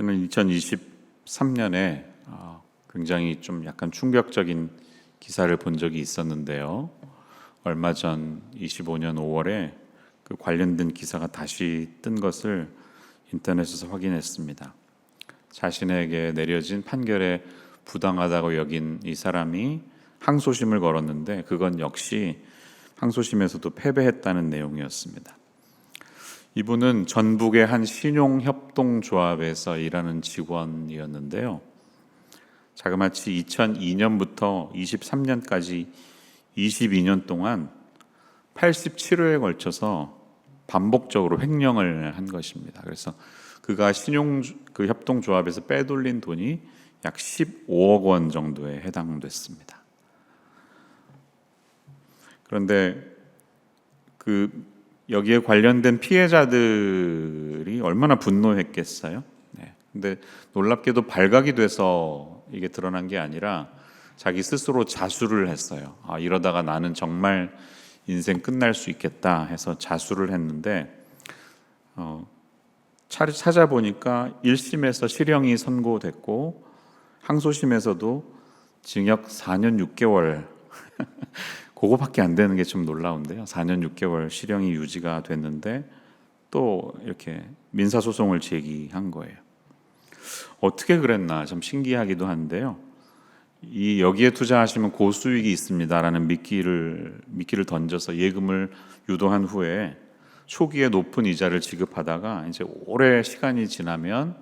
저는 2023년에 굉장히 좀 약간 충격적인 기사를 본 적이 있었는데요. 얼마 전 25년 5월에 그 관련된 기사가 다시 뜬 것을 인터넷에서 확인했습니다. 자신에게 내려진 판결에 부당하다고 여긴 이 사람이 항소심을 걸었는데 그건 역시 항소심에서도 패배했다는 내용이었습니다. 이분은 전북의 한 신용협동조합에서 일하는 직원이었는데요. 자그마치 2002년부터 23년까지 22년 동안 87회에 걸쳐서 반복적으로 횡령을 한 것입니다. 그래서 그가 그 협동조합에서 빼돌린 돈이 약 15억 원 정도에 해당됐습니다. 그런데 여기에 관련된 피해자들이 얼마나 분노했겠어요? 근데 놀랍게도 발각이 돼서 이게 드러난 게 아니라 자기 스스로 자수를 했어요. 이러다가 나는 정말 인생 끝날 수 있겠다 해서 자수를 했는데 찾아보니까 1심에서 실형이 선고됐고 항소심에서도 징역 4년 6개월 그거밖에 안 되는 게 좀 놀라운데요. 4년 6개월 실형이 유지가 됐는데 또 이렇게 민사소송을 제기한 거예요. 어떻게 그랬나 참 신기하기도 한데요. 여기에 투자하시면 고수익이 있습니다라는 미끼를 던져서 예금을 유도한 후에 초기에 높은 이자를 지급하다가 이제 오래 시간이 지나면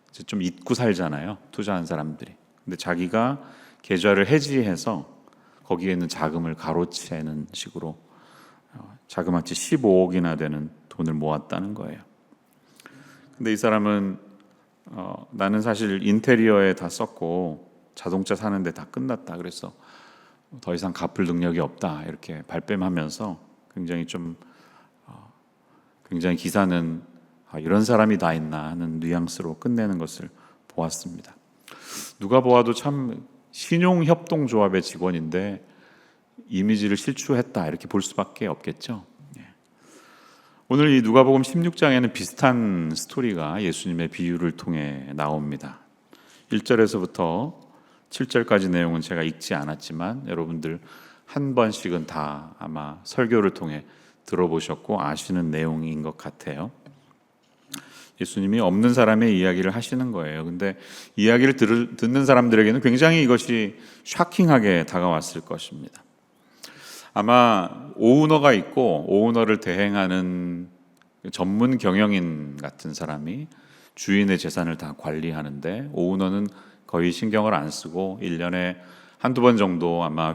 이제 좀 잊고 살잖아요. 투자한 사람들이. 근데 자기가 계좌를 해지해서 거기에 있는 자금을 가로채는 식으로 자그마치 15억이나 되는 돈을 모았다는 거예요. 근데 이 사람은 나는 사실 인테리어에 다 썼고 자동차 사는데 다 끝났다. 그래서 더 이상 갚을 능력이 없다. 이렇게 발뺌하면서 굉장히 기사는 이런 사람이 다 있나 하는 뉘앙스로 끝내는 것을 보았습니다. 누가 보아도 참 신용협동조합의 직원인데 이미지를 실추했다 이렇게 볼 수밖에 없겠죠. 오늘 이 누가복음 16장에는 비슷한 스토리가 예수님의 비유를 통해 나옵니다. 1절에서부터 7절까지 내용은 제가 읽지 않았지만 여러분들 한 번씩은 다 아마 설교를 통해 들어보셨고 아시는 내용인 것 같아요. 예수님이 없는 사람의 이야기를 하시는 거예요. 근데 이야기를 듣는 사람들에게는 굉장히 이것이 쇼킹하게 다가왔을 것입니다. 아마 오너가 있고 오너를 대행하는 전문 경영인 같은 사람이 주인의 재산을 다 관리하는데 오너는 거의 신경을 안 쓰고 1년에 한두 번 정도 아마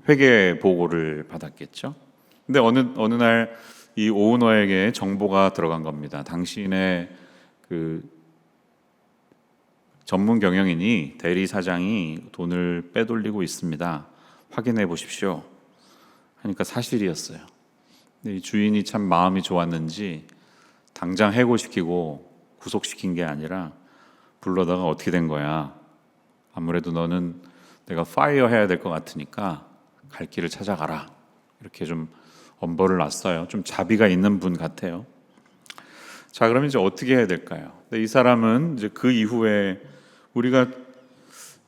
회계 보고를 받았겠죠. 근데 어느 날 이 오너에게 정보가 들어간 겁니다. 당신의 전문 경영인이 대리 사장이 돈을 빼돌리고 있습니다. 확인해 보십시오. 하니까 사실이었어요. 근데 이 주인이 참 마음이 좋았는지 당장 해고시키고 구속시킨 게 아니라 불러다가 어떻게 된 거야? 아무래도 너는 내가 파이어 해야 될 것 같으니까 갈 길을 찾아가라. 이렇게 좀 엄벌을 놨어요. 좀 자비가 있는 분 같아요. 자, 그럼 이제 어떻게 해야 될까요? 근데 이 사람은 이제 그 이후에 우리가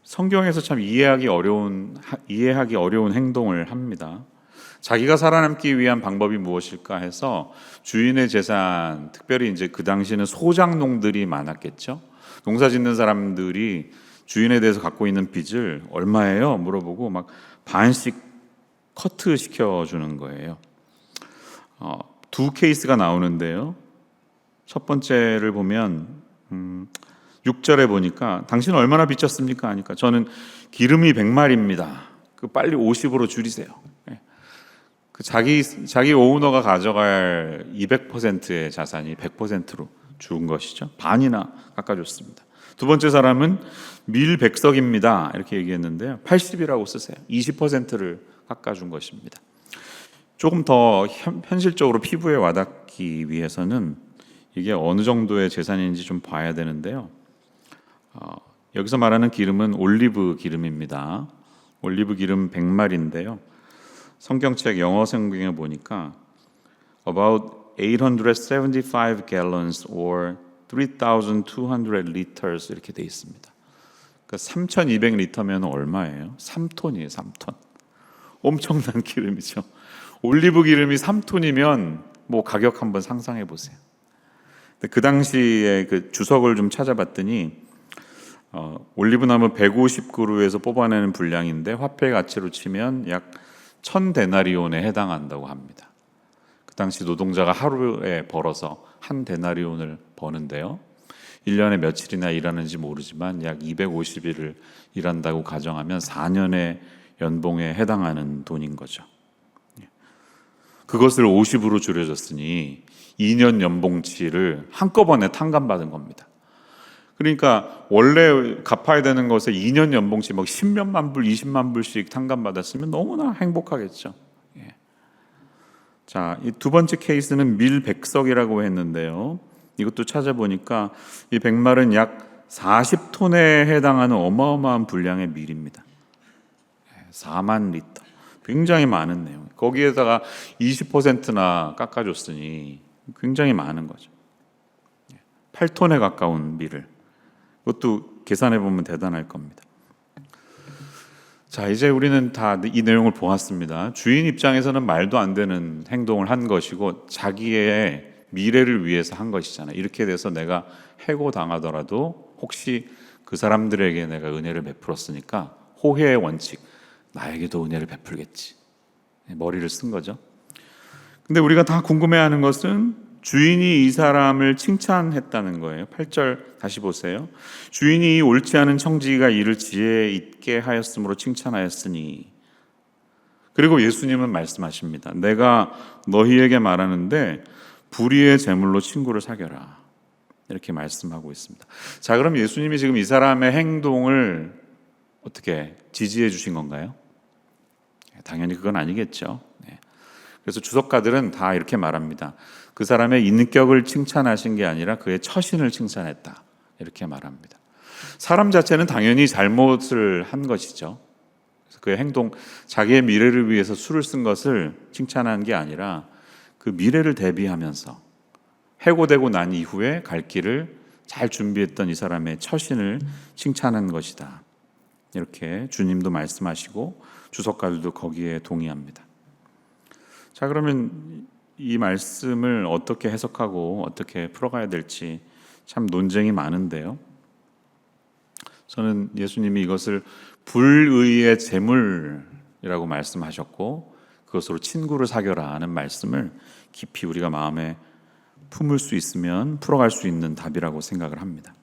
성경에서 참 이해하기 어려운 행동을 합니다. 자기가 살아남기 위한 방법이 무엇일까 해서 주인의 재산, 특별히 이제 그 당시에는 소작농들이 많았겠죠. 농사 짓는 사람들이 주인에 대해서 갖고 있는 빚을 얼마예요? 물어보고 막 반씩 커트 시켜주는 거예요. 두 케이스가 나오는데요. 첫 번째를 보면 6절에 보니까 당신은 얼마나 빚졌습니까? 하니까 저는 기름이 100마리입니다. 빨리 50으로 줄이세요. 자기 오너가 가져갈 200%의 자산이 100%로 죽은 것이죠. 반이나 깎아줬습니다. 두 번째 사람은 밀백석입니다. 이렇게 얘기했는데요. 80이라고 쓰세요. 20%를 깎아준 것입니다. 조금 더 현실적으로 피부에 와닿기 위해서는 이게 어느 정도의 재산인지 좀 봐야 되는데요. 여기서 말하는 기름은 올리브 기름입니다. 올리브 기름 100마리인데요. 성경책 영어 성경에 보니까 about 875 gallons or 3,200 liters 이렇게 돼 있습니다. 그러니까 3,200리터면 얼마예요? 3톤이에요, 3톤. 엄청난 기름이죠. 올리브 기름이 3톤이면 뭐 가격 한번 상상해 보세요. 그 당시에 그 주석을 좀 찾아봤더니 올리브나무 150그루에서 뽑아내는 분량인데 화폐 가치로 치면 약 1,000데나리온에 해당한다고 합니다. 그 당시 노동자가 하루에 벌어서 한 데나리온을 버는데요. 1년에 며칠이나 일하는지 모르지만 약 250일을 일한다고 가정하면 4년의 연봉에 해당하는 돈인 거죠. 그것을 50으로 줄여줬으니 2년 연봉치를 한꺼번에 탕감받은 겁니다. 그러니까 원래 갚아야 되는 것에 2년 연봉치 막 10몇만 불, 20만 불씩 탕감받았으면 너무나 행복하겠죠. 자, 이 두 번째 케이스는 밀백석이라고 했는데요. 이것도 찾아보니까 이 백말은 약 40톤에 해당하는 어마어마한 분량의 밀입니다. 4만 리터. 굉장히 많은 내용. 거기에다가 20%나 깎아줬으니 굉장히 많은 거죠. 8톤에 가까운 밀을. 그것도 계산해 보면 대단할 겁니다. 자, 이제 우리는 다 이 내용을 보았습니다. 주인 입장에서는 말도 안 되는 행동을 한 것이고 자기의 미래를 위해서 한 것이잖아요. 이렇게 돼서 내가 해고당하더라도 혹시 그 사람들에게 내가 은혜를 베풀었으니까 호혜의 원칙, 나에게도 은혜를 베풀겠지. 머리를 쓴 거죠. 근데 우리가 다 궁금해하는 것은 주인이 이 사람을 칭찬했다는 거예요. 8절 다시 보세요. 주인이 옳지 않은 청지기가 이를 지혜 있게 하였으므로 칭찬하였으니. 그리고 예수님은 말씀하십니다. 내가 너희에게 말하는데 불의의 재물로 친구를 사겨라. 이렇게 말씀하고 있습니다. 자, 그럼 예수님이 지금 이 사람의 행동을 어떻게 지지해 주신 건가요? 당연히 그건 아니겠죠. 그래서 주석가들은 다 이렇게 말합니다. 그 사람의 인격을 칭찬하신 게 아니라 그의 처신을 칭찬했다. 이렇게 말합니다. 사람 자체는 당연히 잘못을 한 것이죠. 그래서 그의 행동, 자기의 미래를 위해서 수를 쓴 것을 칭찬한 게 아니라 그 미래를 대비하면서 해고되고 난 이후에 갈 길을 잘 준비했던 이 사람의 처신을 칭찬한 것이다. 이렇게 주님도 말씀하시고 주석가들도 거기에 동의합니다. 자, 그러면 이 말씀을 어떻게 해석하고 어떻게 풀어가야 될지 참 논쟁이 많은데요. 저는 예수님이 이것을 불의의 재물이라고 말씀하셨고 그것으로 친구를 사겨라 하는 말씀을 깊이 우리가 마음에 품을 수 있으면 풀어갈 수 있는 답이라고 생각을 합니다.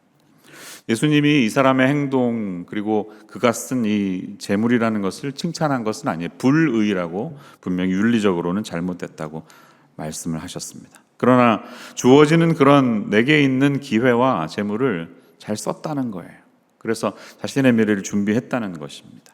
예수님이 이 사람의 행동 그리고 그가 쓴 이 재물이라는 것을 칭찬한 것은 아니에요. 불의라고 분명히 윤리적으로는 잘못됐다고 말씀을 하셨습니다. 그러나 주어지는 그런 내게 있는 기회와 재물을 잘 썼다는 거예요. 그래서 자신의 미래를 준비했다는 것입니다.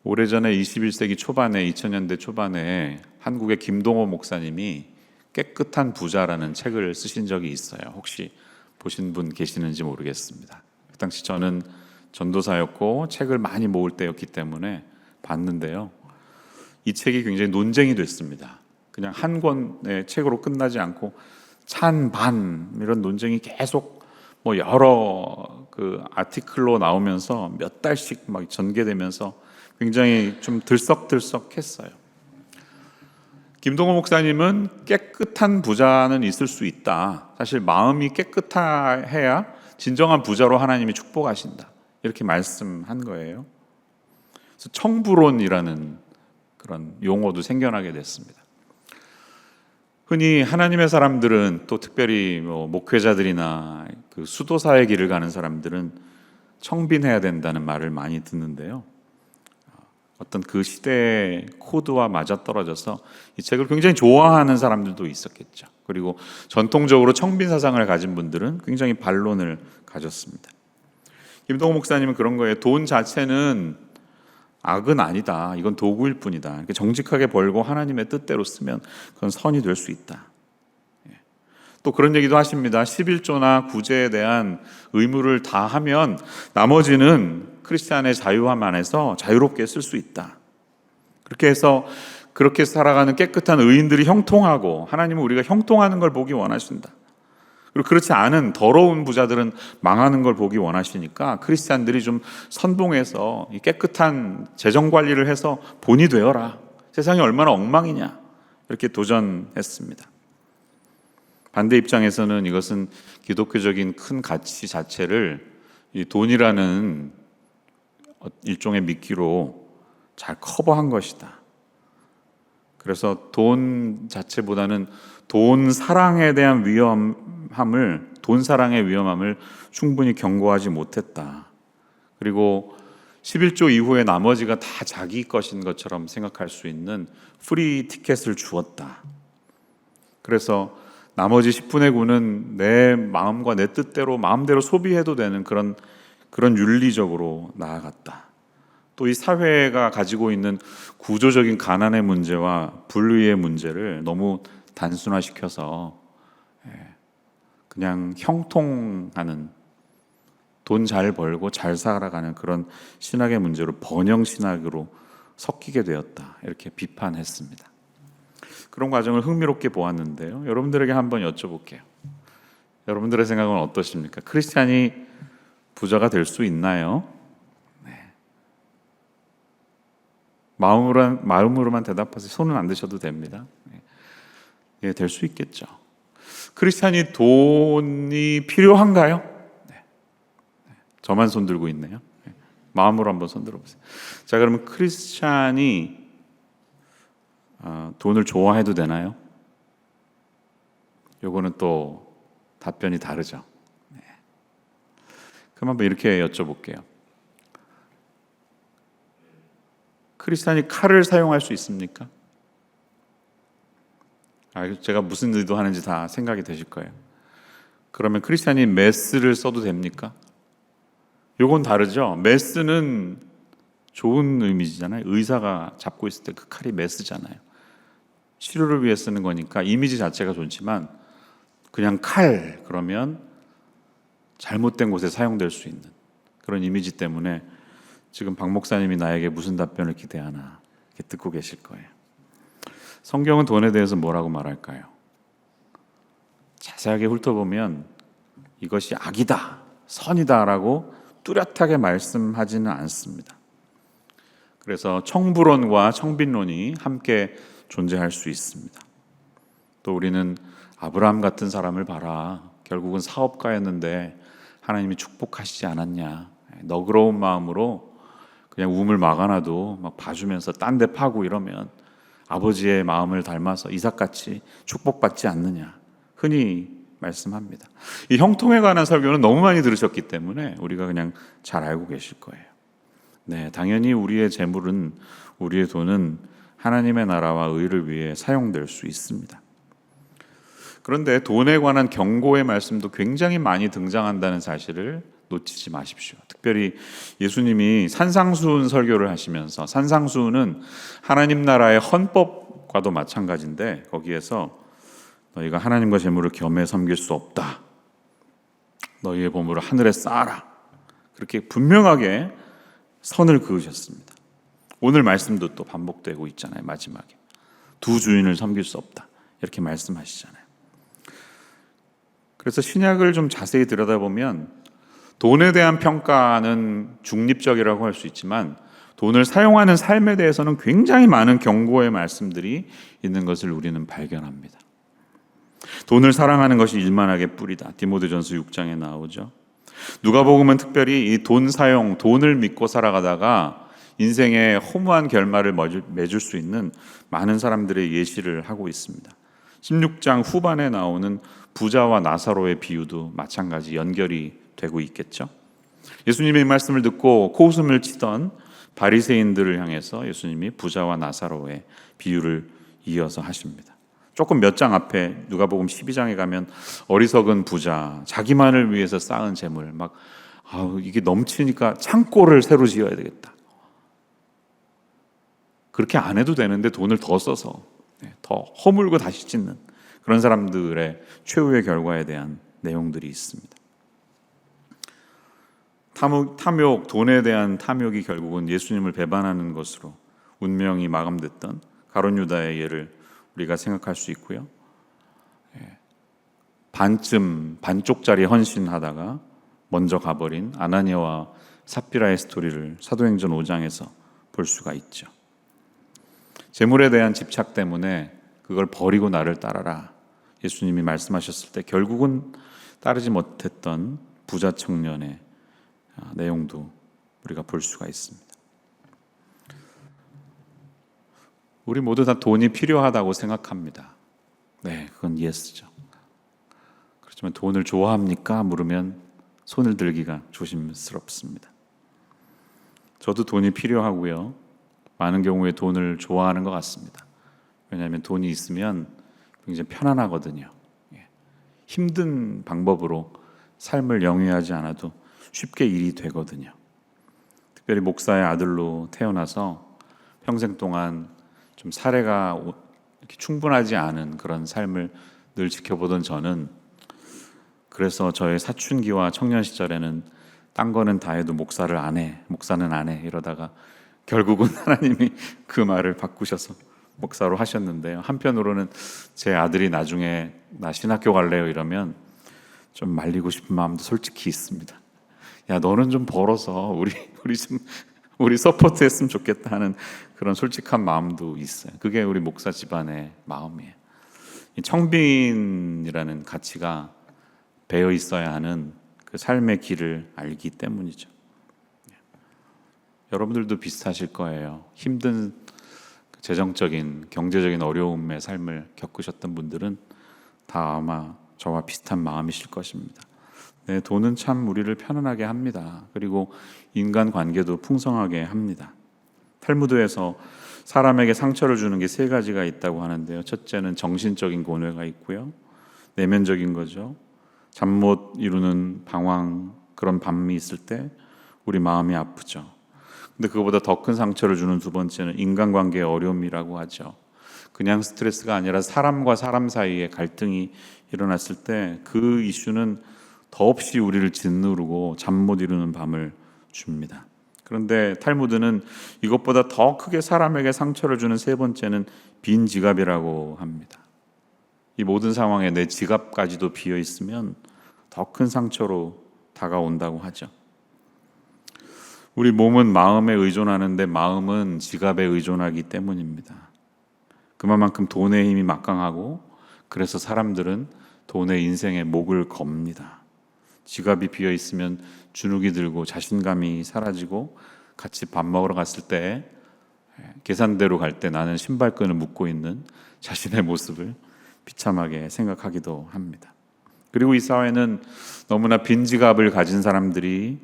오래전에 21세기 초반에 2000년대 초반에 한국의 김동호 목사님이 깨끗한 부자라는 책을 쓰신 적이 있어요. 혹시 보신 분 계시는지 모르겠습니다. 그 당시 저는 전도사였고 책을 많이 모을 때였기 때문에 봤는데요. 이 책이 굉장히 논쟁이 됐습니다. 그냥 한 권의 책으로 끝나지 않고 찬반 이런 논쟁이 계속 뭐 여러 그 아티클로 나오면서 몇 달씩 막 전개되면서 굉장히 좀 들썩들썩했어요. 김동호 목사님은 깨끗한 부자는 있을 수 있다. 사실 마음이 깨끗해야 진정한 부자로 하나님이 축복하신다. 이렇게 말씀한 거예요. 그래서 청부론이라는 그런 용어도 생겨나게 됐습니다. 흔히 하나님의 사람들은 또 특별히 뭐 목회자들이나 그 수도사의 길을 가는 사람들은 청빈해야 된다는 말을 많이 듣는데요. 어떤 그 시대의 코드와 맞아떨어져서 이 책을 굉장히 좋아하는 사람들도 있었겠죠. 그리고 전통적으로 청빈 사상을 가진 분들은 굉장히 반론을 가졌습니다. 김동호 목사님은 그런 거예요. 돈 자체는 악은 아니다. 이건 도구일 뿐이다. 이렇게 정직하게 벌고 하나님의 뜻대로 쓰면 그건 선이 될 수 있다. 또 그런 얘기도 하십니다. 11조나 구제에 대한 의무를 다 하면 나머지는 크리스찬의 자유함 안에서 자유롭게 쓸 수 있다. 그렇게 해서 그렇게 살아가는 깨끗한 의인들이 형통하고, 하나님은 우리가 형통하는 걸 보기 원하신다. 그리고 그렇지 않은 더러운 부자들은 망하는 걸 보기 원하시니까 크리스찬들이 좀 선봉해서 이 깨끗한 재정 관리를 해서 본이 되어라. 세상이 얼마나 엉망이냐. 이렇게 도전했습니다. 반대 입장에서는 이것은 기독교적인 큰 가치 자체를 이 돈이라는 일종의 미끼로 잘 커버한 것이다. 그래서 돈 자체보다는 돈 사랑에 대한 돈 사랑의 위험함을 충분히 경고하지 못했다. 그리고 11조 이후에 나머지가 다 자기 것인 것처럼 생각할 수 있는 프리 티켓을 주었다. 그래서 나머지 10분의 9는 내 마음과 내 뜻대로 마음대로 소비해도 되는 그런 윤리적으로 나아갔다. 또 이 사회가 가지고 있는 구조적인 가난의 문제와 불의의 문제를 너무 단순화시켜서 그냥 형통하는, 돈 잘 벌고 잘 살아가는 그런 신학의 문제로 번영 신학으로 섞이게 되었다. 이렇게 비판했습니다. 그런 과정을 흥미롭게 보았는데요. 여러분들에게 한번 여쭤볼게요. 여러분들의 생각은 어떠십니까? 크리스찬이 부자가 될 수 있나요? 마음으로만 대답하세요. 손은 안 드셔도 됩니다. 예, 될 수 있겠죠. 크리스찬이 돈이 필요한가요? 네. 저만 손 들고 있네요. 마음으로 한번 손 들어보세요. 자, 그러면 크리스찬이 돈을 좋아해도 되나요? 요거는 또 답변이 다르죠. 네. 그럼 한번 이렇게 여쭤볼게요. 크리스찬이 칼을 사용할 수 있습니까? 제가 무슨 의도하는지 다 생각이 되실 거예요. 그러면 크리스찬이 메스를 써도 됩니까? 요건 다르죠. 메스는 좋은 의미잖아요. 의사가 잡고 있을 때 그 칼이 메스잖아요. 치료를 위해 쓰는 거니까 이미지 자체가 좋지만, 그냥 칼 그러면 잘못된 곳에 사용될 수 있는 그런 이미지 때문에 지금 박 목사님이 나에게 무슨 답변을 기대하나 이렇게 듣고 계실 거예요. 성경은 돈에 대해서 뭐라고 말할까요? 자세하게 훑어보면 이것이 악이다, 선이다라고 뚜렷하게 말씀하지는 않습니다. 그래서 청부론과 청빈론이 함께 존재할 수 있습니다. 또 우리는 아브라함 같은 사람을 봐라. 결국은 사업가였는데 하나님이 축복하시지 않았냐. 너그러운 마음으로 그냥 우물 막아놔도 막 봐주면서 딴 데 파고 이러면 아버지의 마음을 닮아서 이삭같이 축복받지 않느냐. 흔히 말씀합니다. 이 형통에 관한 설교는 너무 많이 들으셨기 때문에 우리가 그냥 잘 알고 계실 거예요. 네, 당연히 우리의 재물은, 우리의 돈은 하나님의 나라와 의를 위해 사용될 수 있습니다. 그런데 돈에 관한 경고의 말씀도 굉장히 많이 등장한다는 사실을 놓치지 마십시오. 특별히 예수님이 산상수훈 설교를 하시면서, 산상수훈은 하나님 나라의 헌법과도 마찬가지인데 거기에서 너희가 하나님과 재물을 겸해 섬길 수 없다. 너희의 보물을 하늘에 쌓아라. 그렇게 분명하게 선을 그으셨습니다. 오늘 말씀도 또 반복되고 있잖아요. 마지막에 두 주인을 섬길 수 없다. 이렇게 말씀하시잖아요. 그래서 신약을 좀 자세히 들여다보면 돈에 대한 평가는 중립적이라고 할 수 있지만 돈을 사용하는 삶에 대해서는 굉장히 많은 경고의 말씀들이 있는 것을 우리는 발견합니다. 돈을 사랑하는 것이 일만하게 뿌리다. 디모데전서 6장에 나오죠. 누가복음은 특별히 이 돈 사용, 돈을 믿고 살아가다가 인생의 허무한 결말을 맺을 수 있는 많은 사람들의 예시를 하고 있습니다. 16장 후반에 나오는 부자와 나사로의 비유도 마찬가지 연결이 되고 있겠죠. 예수님의 말씀을 듣고 코웃음을 치던 바리새인들을 향해서 예수님이 부자와 나사로의 비유를 이어서 하십니다. 조금 몇 장 앞에 누가복음 12장에 가면 어리석은 부자, 자기만을 위해서 쌓은 재물, 이게 넘치니까 창고를 새로 지어야 되겠다. 그렇게 안 해도 되는데 돈을 더 써서 더 허물고 다시 짓는 그런 사람들의 최후의 결과에 대한 내용들이 있습니다. 탐욕, 돈에 대한 탐욕이 결국은 예수님을 배반하는 것으로 운명이 마감됐던 가룟 유다의 예를 우리가 생각할 수 있고요. 반쪽짜리 헌신하다가 먼저 가버린 아나니아와 삽비라의 스토리를 사도행전 5장에서 볼 수가 있죠. 재물에 대한 집착 때문에 그걸 버리고 나를 따라라, 예수님이 말씀하셨을 때 결국은 따르지 못했던 부자 청년의 내용도 우리가 볼 수가 있습니다. 우리 모두 다 돈이 필요하다고 생각합니다. 네, 그건 예스죠. 그렇지만 돈을 좋아합니까? 물으면 손을 들기가 조심스럽습니다. 저도 돈이 필요하고요. 많은 경우에 돈을 좋아하는 것 같습니다. 왜냐하면 돈이 있으면 굉장히 편안하거든요. 힘든 방법으로 삶을 영위하지 않아도 쉽게 일이 되거든요. 특별히 목사의 아들로 태어나서 평생 동안 좀 사례가 이렇게 충분하지 않은 그런 삶을 늘 지켜보던 저는, 그래서 저의 사춘기와 청년 시절에는 딴 거는 다 해도 목사는 안 해 이러다가 결국은 하나님이 그 말을 바꾸셔서 목사로 하셨는데요. 한편으로는 제 아들이 나중에 나 신학교 갈래요 이러면 좀 말리고 싶은 마음도 솔직히 있습니다. 야, 너는 좀 벌어서 우리 서포트했으면 좋겠다 하는 그런 솔직한 마음도 있어요. 그게 우리 목사 집안의 마음이에요. 이 청빈이라는 가치가 배어 있어야 하는 그 삶의 길을 알기 때문이죠. 여러분들도 비슷하실 거예요. 힘든 재정적인, 경제적인 어려움의 삶을 겪으셨던 분들은 다 아마 저와 비슷한 마음이실 것입니다. 네, 돈은 참 우리를 편안하게 합니다. 그리고 인간관계도 풍성하게 합니다. 탈무드에서 사람에게 상처를 주는 게 세 가지가 있다고 하는데요. 첫째는 정신적인 고뇌가 있고요. 내면적인 거죠. 잠 못 이루는 방황, 그런 밤이 있을 때 우리 마음이 아프죠. 근데 그거보다 더 큰 상처를 주는 두 번째는 인간관계의 어려움이라고 하죠. 그냥 스트레스가 아니라 사람과 사람 사이에 갈등이 일어났을 때 그 이슈는 더없이 우리를 짓누르고 잠 못 이루는 밤을 줍니다. 그런데 탈무드는 이것보다 더 크게 사람에게 상처를 주는 세 번째는 빈 지갑이라고 합니다. 이 모든 상황에 내 지갑까지도 비어 있으면 더 큰 상처로 다가온다고 하죠. 우리 몸은 마음에 의존하는데 마음은 지갑에 의존하기 때문입니다. 그만큼 돈의 힘이 막강하고, 그래서 사람들은 돈의 인생에 목을 겁니다. 지갑이 비어 있으면 주눅이 들고 자신감이 사라지고, 같이 밥 먹으러 갔을 때 계산대로 갈 때 나는 신발끈을 묶고 있는 자신의 모습을 비참하게 생각하기도 합니다. 그리고 이 사회는 너무나 빈 지갑을 가진 사람들이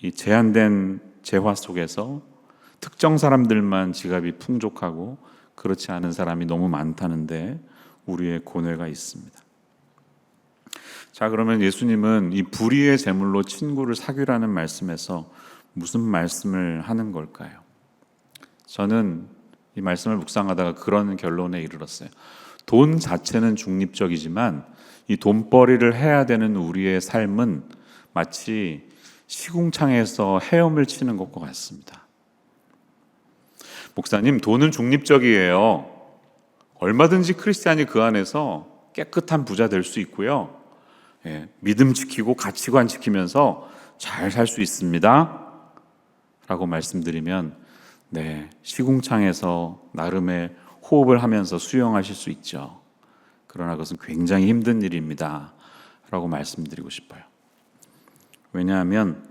이 제한된 재화 속에서 특정 사람들만 지갑이 풍족하고 그렇지 않은 사람이 너무 많다는데 우리의 고뇌가 있습니다. 자, 그러면 예수님은 이 불의의 재물로 친구를 사귀라는 말씀에서 무슨 말씀을 하는 걸까요? 저는 이 말씀을 묵상하다가 그런 결론에 이르렀어요. 돈 자체는 중립적이지만 이 돈벌이를 해야 되는 우리의 삶은 마치 시궁창에서 헤엄을 치는 것과 같습니다. 목사님, 돈은 중립적이에요. 얼마든지 크리스찬이 그 안에서 깨끗한 부자 될 수 있고요. 믿음 지키고 가치관 지키면서 잘 살 수 있습니다. 라고 말씀드리면, 네, 시궁창에서 나름의 호흡을 하면서 수영하실 수 있죠. 그러나 그것은 굉장히 힘든 일입니다. 라고 말씀드리고 싶어요. 왜냐하면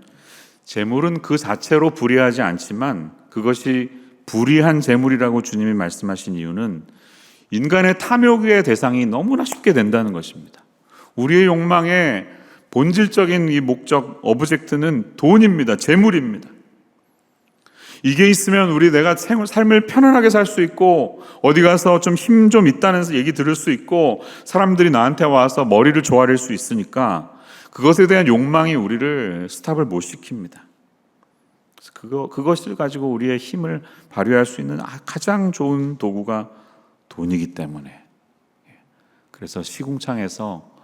재물은 그 자체로 불의하지 않지만 그것이 불의한 재물이라고 주님이 말씀하신 이유는 인간의 탐욕의 대상이 너무나 쉽게 된다는 것입니다. 우리의 욕망의 본질적인 이 목적, 오브젝트는 돈입니다. 재물입니다. 이게 있으면 내가 삶을 편안하게 살 수 있고, 어디 가서 좀 힘 좀 있다는 얘기 들을 수 있고, 사람들이 나한테 와서 머리를 조아릴 수 있으니까 그것에 대한 욕망이 우리를 스탑을 못 시킵니다. 그것을 가지고 우리의 힘을 발휘할 수 있는 가장 좋은 도구가 돈이기 때문에, 그래서 시궁창에서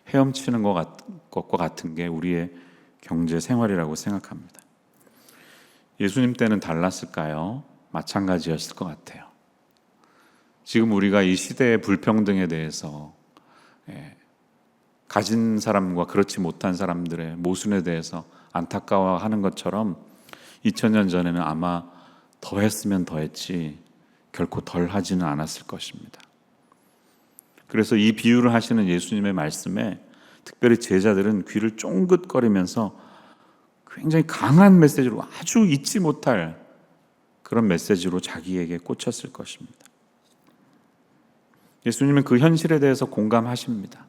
헤엄치는 것과 같은 게 우리의 경제 생활이라고 생각합니다. 예수님 때는 달랐을까요? 마찬가지였을 것 같아요. 지금 우리가 이 시대의 불평등에 대해서 가진 사람과 그렇지 못한 사람들의 모순에 대해서 안타까워하는 것처럼 2000년 전에는 아마 더 했으면 더 했지 결코 덜 하지는 않았을 것입니다. 그래서 이 비유를 하시는 예수님의 말씀에 특별히 제자들은 귀를 쫑긋거리면서 굉장히 강한 메시지로, 아주 잊지 못할 그런 메시지로 자기에게 꽂혔을 것입니다. 예수님은 그 현실에 대해서 공감하십니다.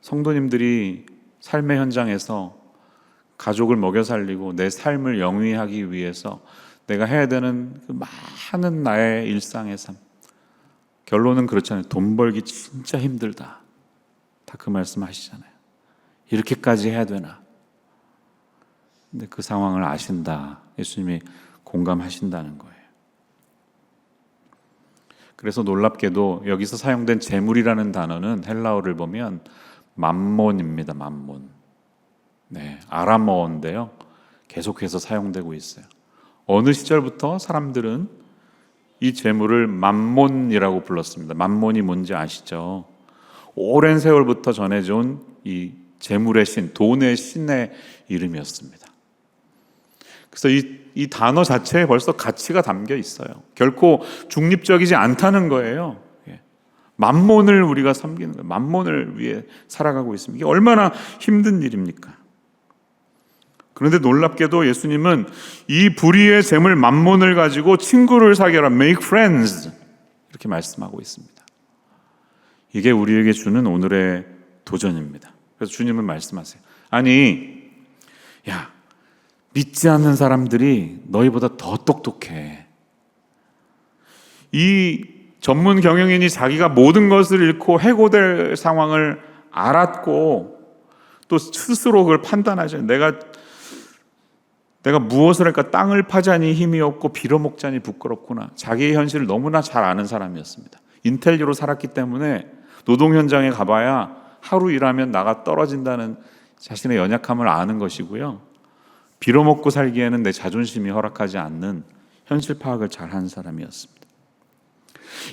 성도님들이 삶의 현장에서 가족을 먹여 살리고 내 삶을 영위하기 위해서 내가 해야 되는 그 많은 나의 일상의 삶, 결론은 그렇잖아요. 돈 벌기 진짜 힘들다. 다 그 말씀 하시잖아요. 이렇게까지 해야 되나? 근데 그 상황을 아신다. 예수님이 공감하신다는 거예요. 그래서 놀랍게도 여기서 사용된 재물이라는 단어는 헬라어를 보면 맘몬입니다. 맘몬. 네, 아람어인데요. 계속해서 사용되고 있어요. 어느 시절부터 사람들은 이 재물을 맘몬이라고 불렀습니다. 맘몬이 뭔지 아시죠? 오랜 세월부터 전해져 온 이 재물의 신, 돈의 신의 이름이었습니다. 그래서 이 단어 자체에 벌써 가치가 담겨 있어요. 결코 중립적이지 않다는 거예요. 맘몬을 우리가 섬기는 거예요. 맘몬을 위해 살아가고 있습니다. 이게 얼마나 힘든 일입니까? 그런데 놀랍게도 예수님은 이 불의의 재물 맘몬을 가지고 친구를 사귀라, make friends, 이렇게 말씀하고 있습니다. 이게 우리에게 주는 오늘의 도전입니다. 그래서 주님은 말씀하세요. 아니, 야, 믿지 않는 사람들이 너희보다 더 똑똑해. 이 전문 경영인이 자기가 모든 것을 잃고 해고될 상황을 알았고 또 스스로 그걸 판단하죠. 내가 무엇을 할까? 땅을 파자니 힘이 없고 빌어먹자니 부끄럽구나. 자기의 현실을 너무나 잘 아는 사람이었습니다. 인텔리로 살았기 때문에 노동 현장에 가봐야 하루 일하면 나가 떨어진다는 자신의 연약함을 아는 것이고요. 빌어먹고 살기에는 내 자존심이 허락하지 않는 현실 파악을 잘한 사람이었습니다.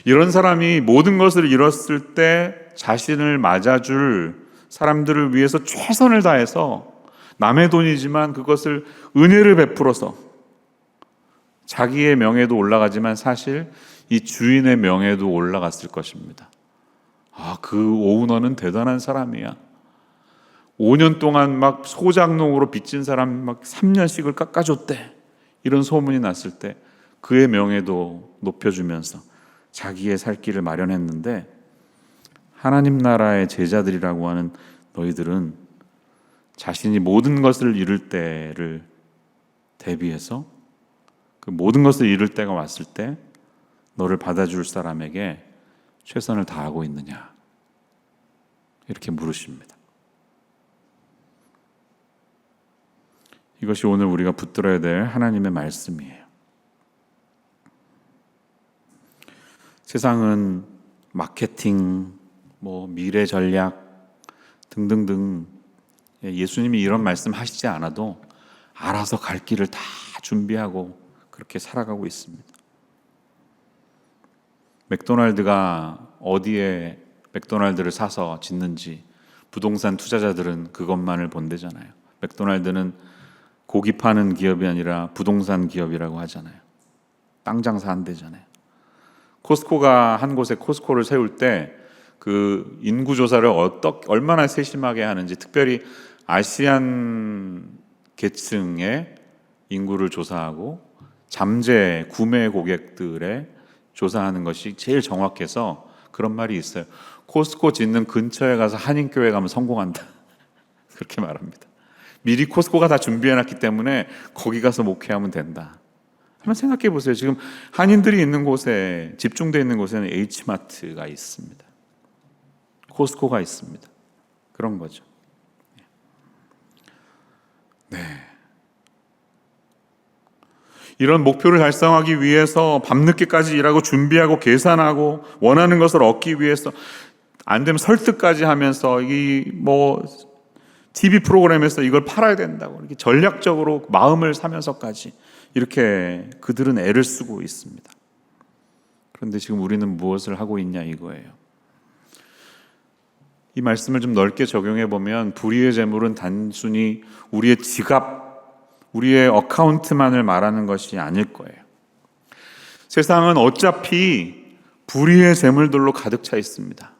이런 사람이 모든 것을 잃었을 때 자신을 맞아줄 사람들을 위해서 최선을 다해서 남의 돈이지만 그것을 은혜를 베풀어서 자기의 명예도 올라가지만 사실 이 주인의 명예도 올라갔을 것입니다. 아, 그 오너는 대단한 사람이야. 5년 동안 막 소작농으로 빚진 사람 막 3년씩을 깎아줬대. 이런 소문이 났을 때 그의 명예도 높여주면서 자기의 살 길을 마련했는데, 하나님 나라의 제자들이라고 하는 너희들은 자신이 모든 것을 잃을 때를 대비해서 그 모든 것을 잃을 때가 왔을 때 너를 받아줄 사람에게 최선을 다하고 있느냐, 이렇게 물으십니다. 이것이 오늘 우리가 붙들어야 될 하나님의 말씀이에요. 세상은 마케팅, 미래 전략 등등등 예수님이 이런 말씀 하시지 않아도 알아서 갈 길을 다 준비하고 그렇게 살아가고 있습니다. 맥도날드가 어디에 맥도날드를 사서 짓는지 부동산 투자자들은 그것만을 본대잖아요. 맥도날드는 고기 파는 기업이 아니라 부동산 기업이라고 하잖아요. 땅 장사한대잖아요. 코스코가 한 곳에 코스코를 세울 때 그 인구 조사를 얼마나 세심하게 하는지, 특별히 아시안 계층의 인구를 조사하고 잠재 구매 고객들의 조사하는 것이 제일 정확해서 그런 말이 있어요. 코스코 짓는 근처에 가서 한인교회 가면 성공한다. 그렇게 말합니다. 미리 코스코가 다 준비해놨기 때문에 거기 가서 목회하면 된다. 한번 생각해 보세요. 지금 한인들이 있는 곳에, 집중되어 있는 곳에는 H마트가 있습니다. 코스코가 있습니다. 그런 거죠. 네. 이런 목표를 달성하기 위해서 밤늦게까지 일하고 준비하고 계산하고 원하는 것을 얻기 위해서 안 되면 설득까지 하면서 TV 프로그램에서 이걸 팔아야 된다고 이렇게 전략적으로 마음을 사면서까지 이렇게 그들은 애를 쓰고 있습니다. 그런데 지금 우리는 무엇을 하고 있냐 이거예요. 이 말씀을 좀 넓게 적용해 보면 불의의 재물은 단순히 우리의 지갑, 우리의 어카운트만을 말하는 것이 아닐 거예요. 세상은 어차피 불의의 재물들로 가득 차 있습니다.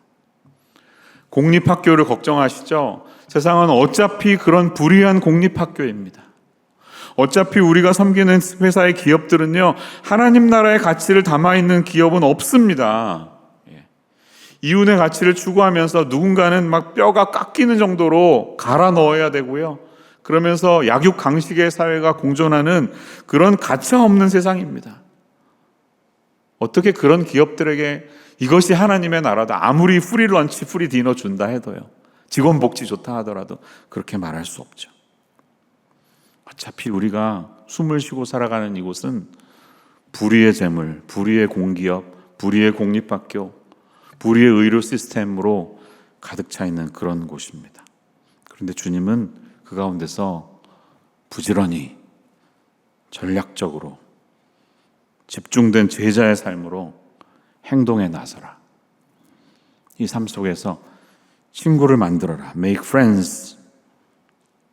공립학교를 걱정하시죠? 세상은 어차피 그런 불의한 공립학교입니다. 어차피 우리가 섬기는 회사의 기업들은요, 하나님 나라의 가치를 담아있는 기업은 없습니다. 이윤의 가치를 추구하면서 누군가는 막 뼈가 깎이는 정도로 갈아 넣어야 되고요. 그러면서 약육강식의 사회가 공존하는 그런 가차 없는 세상입니다. 어떻게 그런 기업들에게 이것이 하나님의 나라다, 아무리 프리 런치, 프리 디너 준다 해도요, 직원 복지 좋다 하더라도 그렇게 말할 수 없죠. 어차피 우리가 숨을 쉬고 살아가는 이곳은 불의의 재물, 불의의 공기업, 불의의 공립학교, 불의의 의료 시스템으로 가득 차 있는 그런 곳입니다. 그런데 주님은 그 가운데서 부지런히 전략적으로 집중된 제자의 삶으로 행동에 나서라. 이 삶 속에서 친구를 만들어라. Make friends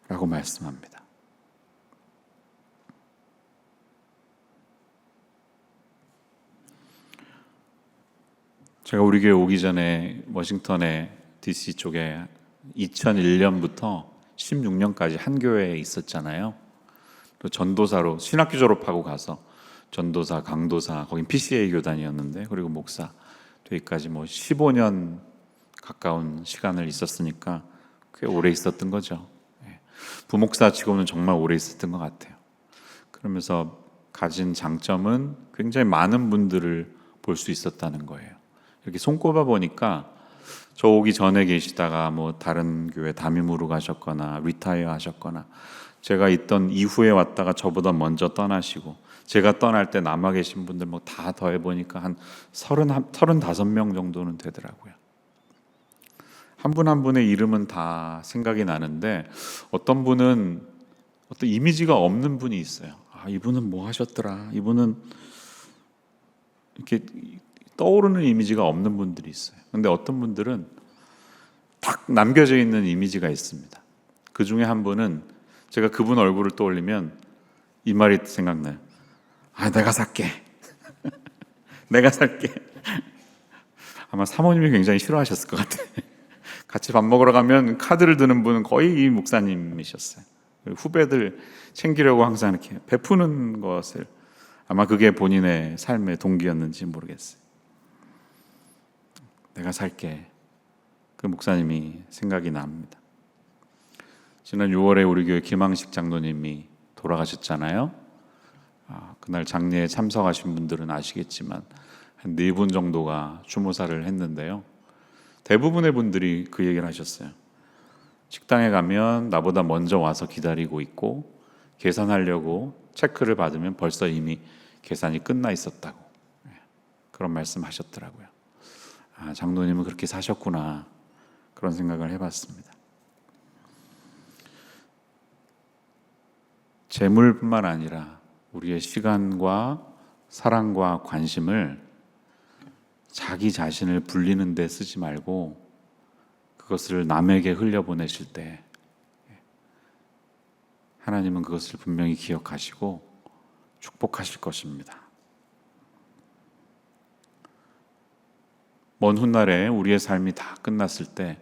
라고 말씀합니다. 제가 우리 교회 오기 전에 워싱턴의 DC 쪽에 2001년부터 16년까지 한 교회에 있었잖아요. 또 전도사로 신학교 졸업하고 가서 전도사, 강도사, 거긴 PCA 교단이었는데, 그리고 목사 되기까지 15년 가까운 시간을 있었으니까 꽤 오래 있었던 거죠. 부목사 치고는 정말 오래 있었던 것 같아요. 그러면서 가진 장점은 굉장히 많은 분들을 볼 수 있었다는 거예요. 이렇게 손꼽아 보니까 저 오기 전에 계시다가 다른 교회 담임으로 가셨거나 리타이어 하셨거나, 제가 있던 이후에 왔다가 저보다 먼저 떠나시고, 제가 떠날 때 남아 계신 분들 다 더해 보니까 한 35명 정도는 되더라고요. 한 분 한 분의 이름은 다 생각이 나는데, 어떤 분은 어떤 이미지가 없는 분이 있어요. 아, 이분은 뭐 하셨더라, 이분은 이렇게 떠오르는 이미지가 없는 분들이 있어요. 근데 어떤 분들은 딱 남겨져 있는 이미지가 있습니다. 그 중에 한 분은 제가 그분 얼굴을 떠올리면 이 말이 생각나요. 아, 내가 살게. 내가 살게. 아마 사모님이 굉장히 싫어하셨을 것 같아요. 같이 밥 먹으러 가면 카드를 드는 분은 거의 이 목사님이셨어요. 후배들 챙기려고 항상 이렇게 베푸는 것을, 아마 그게 본인의 삶의 동기였는지 모르겠어요. 내가 살게. 그 목사님이 생각이 납니다. 지난 6월에 우리 교회 김항식 장로님이 돌아가셨잖아요. 그날 장례에 참석하신 분들은 아시겠지만 한 4분 정도가 추모사를 했는데요. 대부분의 분들이 그 얘기를 하셨어요. 식당에 가면 나보다 먼저 와서 기다리고 있고, 계산하려고 체크를 받으면 벌써 이미 계산이 끝나 있었다고, 그런 말씀 하셨더라고요. 아, 장로님은 그렇게 사셨구나, 그런 생각을 해봤습니다. 재물뿐만 아니라 우리의 시간과 사랑과 관심을 자기 자신을 불리는 데 쓰지 말고 그것을 남에게 흘려보내실 때 하나님은 그것을 분명히 기억하시고 축복하실 것입니다. 먼 훗날에 우리의 삶이 다 끝났을 때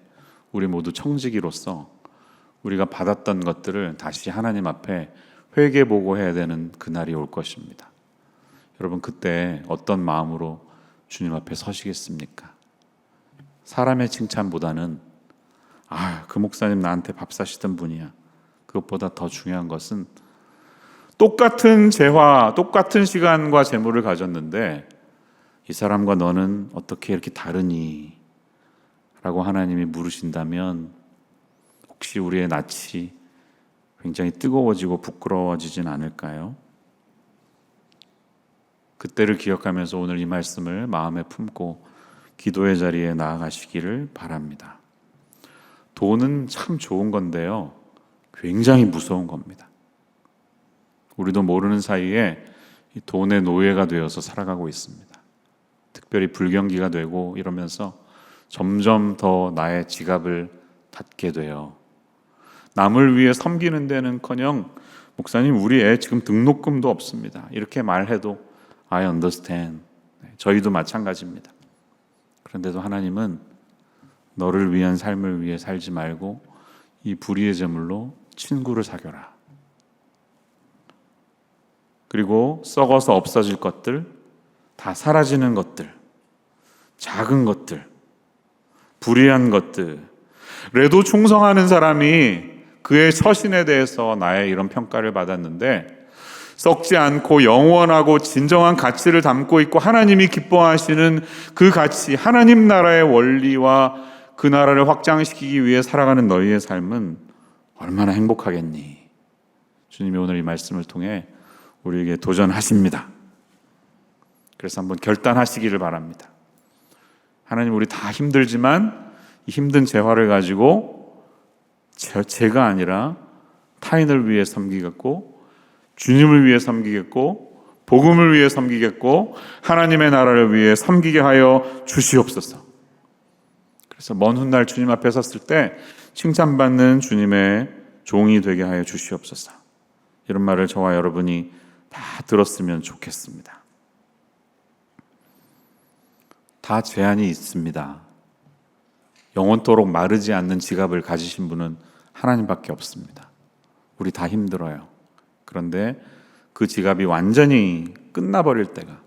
우리 모두 청지기로서 우리가 받았던 것들을 다시 하나님 앞에 회개보고해야 되는 그날이 올 것입니다. 여러분, 그때 어떤 마음으로 주님 앞에 서시겠습니까? 사람의 칭찬보다는 그 목사님 나한테 밥 사시던 분이야, 그것보다 더 중요한 것은 똑같은 재화, 똑같은 시간과 재물을 가졌는데 이 사람과 너는 어떻게 이렇게 다르니? 라고 하나님이 물으신다면 혹시 우리의 낯이 굉장히 뜨거워지고 부끄러워지진 않을까요? 그때를 기억하면서 오늘 이 말씀을 마음에 품고 기도의 자리에 나아가시기를 바랍니다. 돈은 참 좋은 건데요, 굉장히 무서운 겁니다. 우리도 모르는 사이에 이 돈의 노예가 되어서 살아가고 있습니다. 특별히 불경기가 되고 이러면서 점점 더 나의 지갑을 닫게 돼요. 남을 위해 섬기는 데는커녕 목사님 우리 애 지금 등록금도 없습니다. 이렇게 말해도 I understand. 저희도 마찬가지입니다. 그런데도 하나님은 너를 위한 삶을 위해 살지 말고 이 불의의 제물로 친구를 사겨라. 그리고 썩어서 없어질 것들, 다 사라지는 것들, 작은 것들, 불의한 것들에도 충성하는 사람이 그의 처신에 대해서 나의 이런 평가를 받았는데, 썩지 않고 영원하고 진정한 가치를 담고 있고 하나님이 기뻐하시는 그 가치, 하나님 나라의 원리와 그 나라를 확장시키기 위해 살아가는 너희의 삶은 얼마나 행복하겠니? 주님이 오늘 이 말씀을 통해 우리에게 도전하십니다. 그래서 한번 결단하시기를 바랍니다. 하나님, 우리 다 힘들지만 이 힘든 재화를 가지고 제가 아니라 타인을 위해 섬기겠고, 주님을 위해 섬기겠고, 복음을 위해 섬기겠고, 하나님의 나라를 위해 섬기게 하여 주시옵소서. 그래서 먼 훗날 주님 앞에 섰을 때 칭찬받는 주님의 종이 되게 하여 주시옵소서. 이런 말을 저와 여러분이 다 들었으면 좋겠습니다. 다 제한이 있습니다. 영원토록 마르지 않는 지갑을 가지신 분은 하나님밖에 없습니다. 우리 다 힘들어요. 그런데 그 지갑이 완전히 끝나버릴 때가,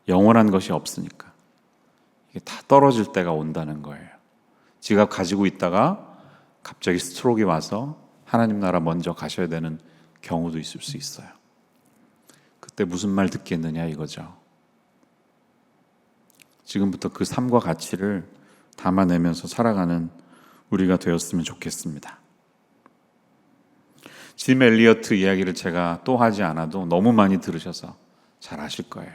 영원한 것이 없으니까 이게 다 떨어질 때가 온다는 거예요. 지갑 가지고 있다가 갑자기 스트로크가 와서 하나님 나라 먼저 가셔야 되는 경우도 있을 수 있어요. 그때 무슨 말 듣겠느냐 이거죠. 지금부터 그 삶과 가치를 담아내면서 살아가는 우리가 되었으면 좋겠습니다. 짐 엘리어트 이야기를 제가 또 하지 않아도 너무 많이 들으셔서 잘 아실 거예요.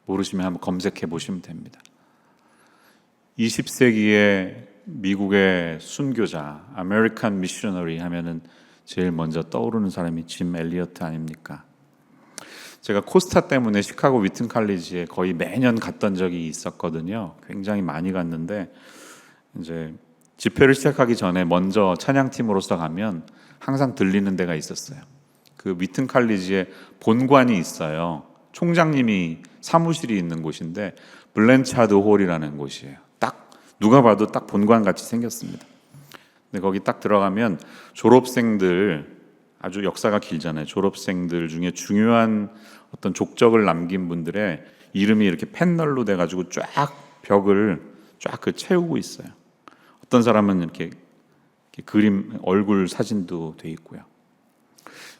모르시면 한번 검색해 보시면 됩니다. 20세기의 미국의 순교자, 아메리칸 미셔너리 하면은 제일 먼저 떠오르는 사람이 짐 엘리어트 아닙니까? 제가 코스타 때문에 시카고 위튼 칼리지에 거의 매년 갔던 적이 있었거든요. 굉장히 많이 갔는데, 이제 집회를 시작하기 전에 먼저 찬양팀으로서 가면 항상 들리는 데가 있었어요. 그 위튼 칼리지에 본관이 있어요. 총장님이 사무실이 있는 곳인데 블렌차드 홀이라는 곳이에요. 딱 누가 봐도 딱 본관 같이 생겼습니다. 근데 거기 딱 들어가면 졸업생들, 아주 역사가 길잖아요. 졸업생들 중에 중요한 어떤 족적을 남긴 분들의 이름이 이렇게 펜널로 돼가지고 쫙 벽을 쫙 채우고 있어요. 어떤 사람은 이렇게 그림, 얼굴 사진도 돼 있고요.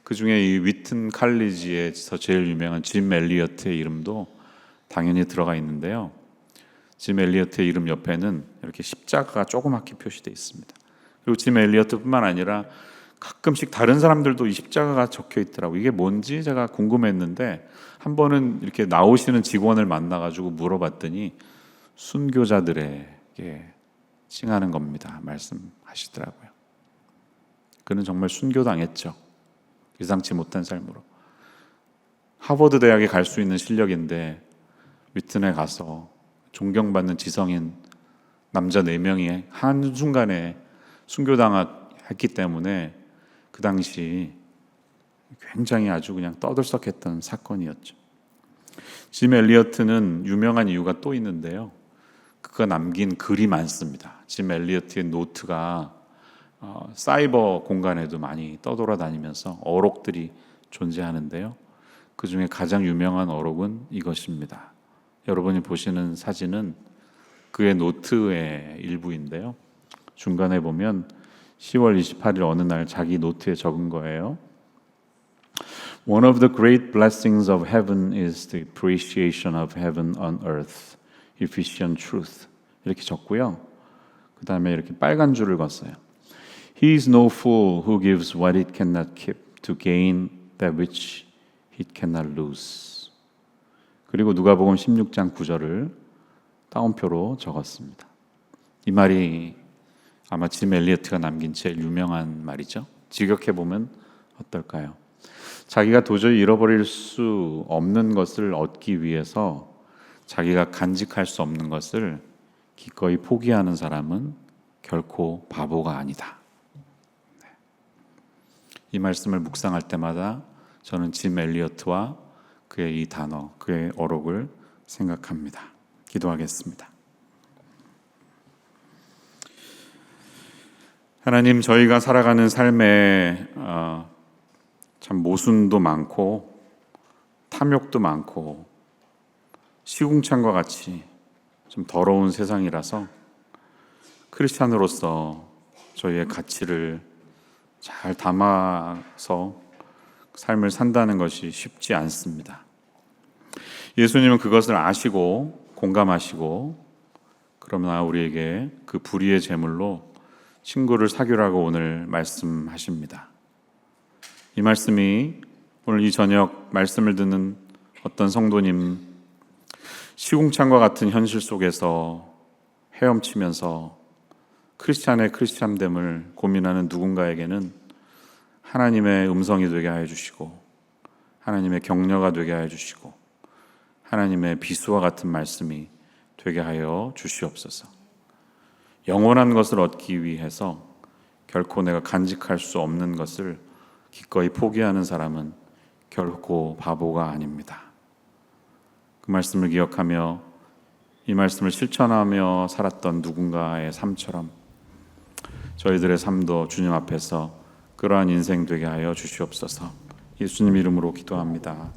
그 중에 이 위튼 칼리지에서 제일 유명한 짐 엘리어트의 이름도 당연히 들어가 있는데요. 짐 엘리어트의 이름 옆에는 이렇게 십자가가 조그맣게 표시되어 있습니다. 그리고 짐 엘리어트뿐만 아니라 가끔씩 다른 사람들도 이 십자가가 적혀 있더라고요. 이게 뭔지 제가 궁금했는데 한 번은 이렇게 나오시는 직원을 만나가지고 물어봤더니 순교자들에게 칭하는 겁니다 말씀하시더라고요. 그는 정말 순교당했죠. 예상치 못한 삶으로. 하버드 대학에 갈 수 있는 실력인데 위튼에 가서 존경받는 지성인 남자 4명이 한순간에 순교당했기 때문에 그 당시 굉장히 아주 그냥 떠들썩했던 사건이었죠. 짐 엘리어트는 유명한 이유가 또 있는데요. 그가 남긴 글이 많습니다. 짐 엘리어트의 노트가 사이버 공간에도 많이 떠돌아다니면서 어록들이 존재하는데요. 그 중에 가장 유명한 어록은 이것입니다. 여러분이 보시는 사진은 그의 노트의 일부인데요. 중간에 보면 10월 28일 어느 날 자기 노트에 적은 거예요. One of the great blessings of heaven is the appreciation of heaven on earth. Efficient truth. 이렇게 적고요. 그 다음에 이렇게 빨간 줄을 걷어요. He is no fool who gives what it cannot keep to gain that which it cannot lose. 그리고 누가복음 16장 9절을 따옴표로 적었습니다. 이 말이 아마 짐 엘리어트가 남긴 제일 유명한 말이죠. 직역해 보면 어떨까요? 자기가 도저히 잃어버릴 수 없는 것을 얻기 위해서 자기가 간직할 수 없는 것을 기꺼이 포기하는 사람은 결코 바보가 아니다. 이 말씀을 묵상할 때마다 저는 짐 엘리어트와 그의 이 단어, 그의 어록을 생각합니다. 기도하겠습니다. 하나님, 저희가 살아가는 삶에 참 모순도 많고 탐욕도 많고 시궁창과 같이 좀 더러운 세상이라서 크리스찬으로서 저희의 가치를 잘 담아서 삶을 산다는 것이 쉽지 않습니다. 예수님은 그것을 아시고 공감하시고 그러나 우리에게 그 불의의 제물로 친구를 사귀라고 오늘 말씀하십니다. 이 말씀이 오늘 이 저녁 말씀을 듣는 어떤 성도님, 시궁창과 같은 현실 속에서 헤엄치면서 크리스찬의 크리스찬됨을 고민하는 누군가에게는 하나님의 음성이 되게 하여 주시고 하나님의 격려가 되게 하여 주시고 하나님의 비수와 같은 말씀이 되게 하여 주시옵소서. 영원한 것을 얻기 위해서 결코 내가 간직할 수 없는 것을 기꺼이 포기하는 사람은 결코 바보가 아닙니다. 그 말씀을 기억하며 이 말씀을 실천하며 살았던 누군가의 삶처럼 저희들의 삶도 주님 앞에서 그러한 인생 되게 하여 주시옵소서. 예수님 이름으로 기도합니다.